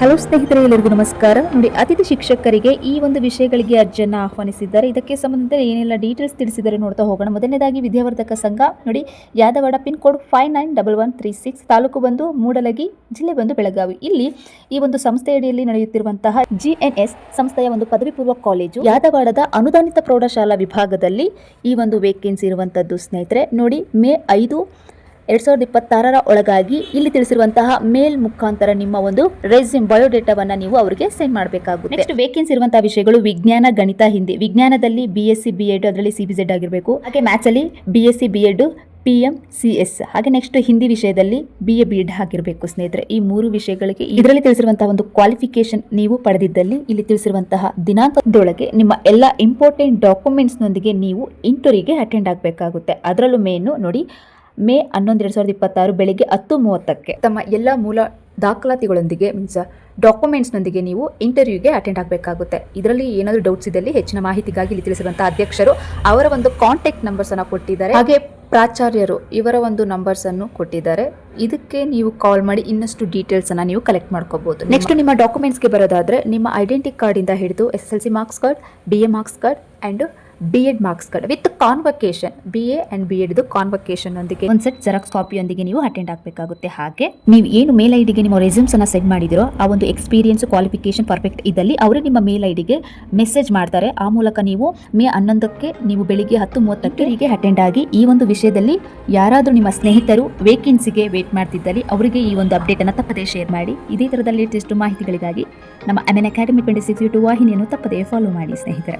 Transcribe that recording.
Hello ಸ್ನೇಹಿತರೆ, ಎಲ್ಲರಿಗೂ ನಮಸ್ಕಾರ. ನೋಡಿ, ಅತಿಥಿ ಶಿಕ್ಷಕರಿಗೆ ಈ ಒಂದು ವಿಷಯಗಳಿಗೆ ಅರ್ಜಿಯನ್ನು ಆಹ್ವಾನಿಸಿದ್ದಾರೆ. ಇದಕ್ಕೆ ಸಂಬಂಧಿಸಿದ ಏನೆಲ್ಲ ಡೀಟೇಲ್ಸ್ ತಿಳಿಸಿದ್ದಾರೆ ನೋಡ್ತಾ ಹೋಗೋಣ. ಮೊದಲನೇದಾಗಿ ವಿದ್ಯಾವರ್ಧಕ ಸಂಘ ನೋಡಿ, ಯಾದವಾಡ ಪಿನ್ ಕೋಡ್ 591136, ತಾಲೂಕು ಬಂದು ಮೂಡಲಗಿ, ಜಿಲ್ಲೆ ಬಂದು ಬೆಳಗಾವಿ. ಇಲ್ಲಿ ಈ ಒಂದು ಸಂಸ್ಥೆಯಡಿಯಲ್ಲಿ ನಡೆಯುತ್ತಿರುವಂತಹ GNS ಸಂಸ್ಥೆಯ ಒಂದು ಪದವಿ ಪೂರ್ವ ಕಾಲೇಜು ಯಾದವಾಡದ ಅನುದಾನಿತ ಪ್ರೌಢಶಾಲಾ ವಿಭಾಗದಲ್ಲಿ ಈ ಒಂದು ವೇಕೆನ್ಸಿ ಇರುವಂತದ್ದು ಸ್ನೇಹಿತರೆ. ನೋಡಿ, ಮೇ 5, 2026 ಒಳಗಾಗಿ ಇಲ್ಲಿ ತಿಳಿಸಿರುವಂತಹ ಮೇಲ್ ಮುಖಾಂತರ ನಿಮ್ಮ ಒಂದು ರೆಸ್ಯೂಮ್ ಬಯೋಡೇಟಾವನ್ನ ನೀವು ಅವರಿಗೆ ಸೆಂಡ್ ಮಾಡಬೇಕಾಗುತ್ತೆ. ನೆಕ್ಸ್ಟ್ ವೇಕೆನ್ಸಿ ಇರುವಂತಹ ವಿಷಯಗಳು ವಿಜ್ಞಾನ, ಗಣಿತ, ಹಿಂದಿ. ವಿಜ್ಞಾನದಲ್ಲಿ BSc BEd, ಅದರಲ್ಲಿ CBZ ಆಗಿರಬೇಕು. ಹಾಗೆ ಮ್ಯಾಥ್ಸ್ ಅಲ್ಲಿ BSc BEd PMCS. ಹಾಗೆ ನೆಕ್ಸ್ಟ್ ಹಿಂದಿ ವಿಷಯದಲ್ಲಿ BA BEd ಆಗಿರಬೇಕು ಸ್ನೇಹಿತರೆ. ಈ ಮೂರು ವಿಷಯಗಳಿಗೆ ಇದರಲ್ಲಿ ತಿಳಿಸಿರುವಂತಹ ಒಂದು ಕ್ವಾಲಿಫಿಕೇಶನ್ ನೀವು ಪಡೆದಿದ್ದಲ್ಲಿ ಇಲ್ಲಿ ತಿಳಿಸಿರುವಂತಹ ದಿನಾಂಕದೊಳಗೆ ನಿಮ್ಮ ಎಲ್ಲ ಇಂಪಾರ್ಟೆಂಟ್ ಡಾಕ್ಯುಮೆಂಟ್ಸ್ ನೊಂದಿಗೆ ನೀವು ಇಂಟರ್ವ್ಯೂಗೆ ಅಟೆಂಡ್ ಆಗಬೇಕಾಗುತ್ತೆ. ಅದರಲ್ಲೂ ಮೇನು ನೋಡಿ, ಮೇ 11, 2026 ಬೆಳಿಗ್ಗೆ 10:30ಕ್ಕೆ ತಮ್ಮ ಎಲ್ಲ ಮೂಲ ದಾಖಲಾತಿಗಳೊಂದಿಗೆ ಮೀನ್ಸ್ ಡಾಕ್ಯುಮೆಂಟ್ಸ್ನೊಂದಿಗೆ ನೀವು ಇಂಟರ್ವ್ಯೂಗೆ ಅಟೆಂಡ್ ಆಗಬೇಕಾಗುತ್ತೆ. ಇದರಲ್ಲಿ ಏನಾದರೂ ಡೌಟ್ಸ್ ಇದ್ದಲ್ಲಿ ಹೆಚ್ಚಿನ ಮಾಹಿತಿಗಾಗಿ ಇಲ್ಲಿ ತಿಳಿಸಿರುವಂತಹ ಅಧ್ಯಕ್ಷರು ಅವರ ಒಂದು ಕಾಂಟ್ಯಾಕ್ಟ್ ನಂಬರ್ಸ್ ಅನ್ನು ಕೊಟ್ಟಿದ್ದಾರೆ. ಹಾಗೆ ಪ್ರಾಚಾರ್ಯರು ಇವರ ಒಂದು ನಂಬರ್ಸ್ ಅನ್ನು ಕೊಟ್ಟಿದ್ದಾರೆ. ಇದಕ್ಕೆ ನೀವು ಕಾಲ್ ಮಾಡಿ ಇನ್ನಷ್ಟು ಡೀಟೇಲ್ಸ್ ಅನ್ನ ನೀವು ಕಲೆಕ್ಟ್ ಮಾಡ್ಕೋಬಹುದು. ನೆಕ್ಸ್ಟ್ ನಿಮ್ಮ ಡಾಕ್ಯುಮೆಂಟ್ಸ್ಗೆ ಬರೋದಾದ್ರೆ ನಿಮ್ಮ ಐಡೆಂಟಿ ಕಾರ್ಡ್ ಇಂದ ಹಿಡಿದು SSLC marks card, BA marks card and BEd marks card with convocation, BA and BEd ಇದು ಕಾನ್ವಕೇಶನ್ ಒಂದಿಗೆ ಒಂದು ಸೆಟ್ ಜೆರಾಕ್ಸ್ ಕಾಪಿಯೊಂದಿಗೆ ನೀವು ಅಟೆಂಡ್ ಆಗಬೇಕಾಗುತ್ತೆ. ಹಾಗೆ ನೀವು ಏನು ಮೇಲ್ ಐಡಿಗೆ ನಿಮ್ಮ ರೆಸ್ಯೂಮ್ಸ್ ಅನ್ನ ಸೆಂಡ್ ಮಾಡಿದಿರೋ ಆ ಒಂದು ಎಕ್ಸ್ಪೀರಿಯನ್ಸ್, ಕ್ವಾಲಿಫಿಕೇಶನ್ ಪರ್ಫೆಕ್ಟ್ ಇದ್ದಲ್ಲಿ ಅವರು ನಿಮ್ಮ ಮೇಲ್ ಐಡಿಗೆ ಮೆಸೇಜ್ ಮಾಡ್ತಾರೆ. ಆ ಮೂಲಕ ನೀವು ಮೇ 11ಕ್ಕೆ ನೀವು ಬೆಳಿಗ್ಗೆ 10:30ಕ್ಕೆ ಹೀಗೆ ಅಟೆಂಡ್ ಆಗಿ ಈ ಒಂದು ವಿಷಯದಲ್ಲಿ ಯಾರಾದರೂ ನಿಮ್ಮ ಸ್ನೇಹಿತರು ವೇಕೆನ್ಸಿಗೆ ವೇಟ್ ಮಾಡ್ತಿದ್ದಲ್ಲಿ ಅವರಿಗೆ ಈ ಒಂದು ಅಪ್ಡೇಟ್ ಅನ್ನು ತಪ್ಪದೇ ಶೇರ್ ಮಾಡಿ. ಇದೇ ತರದಲ್ಲಿ ಲೇಟೆಸ್ಟ್ ಮಾಹಿತಿಗಳಿಗಾಗಿ ನಮ್ಮ MN Academy 26 YouTube ವಾಹಿನಿಯನ್ನು ತಪ್ಪದೇ ಫಾಲೋ ಮಾಡಿ ಸ್ನೇಹಿತರೆ.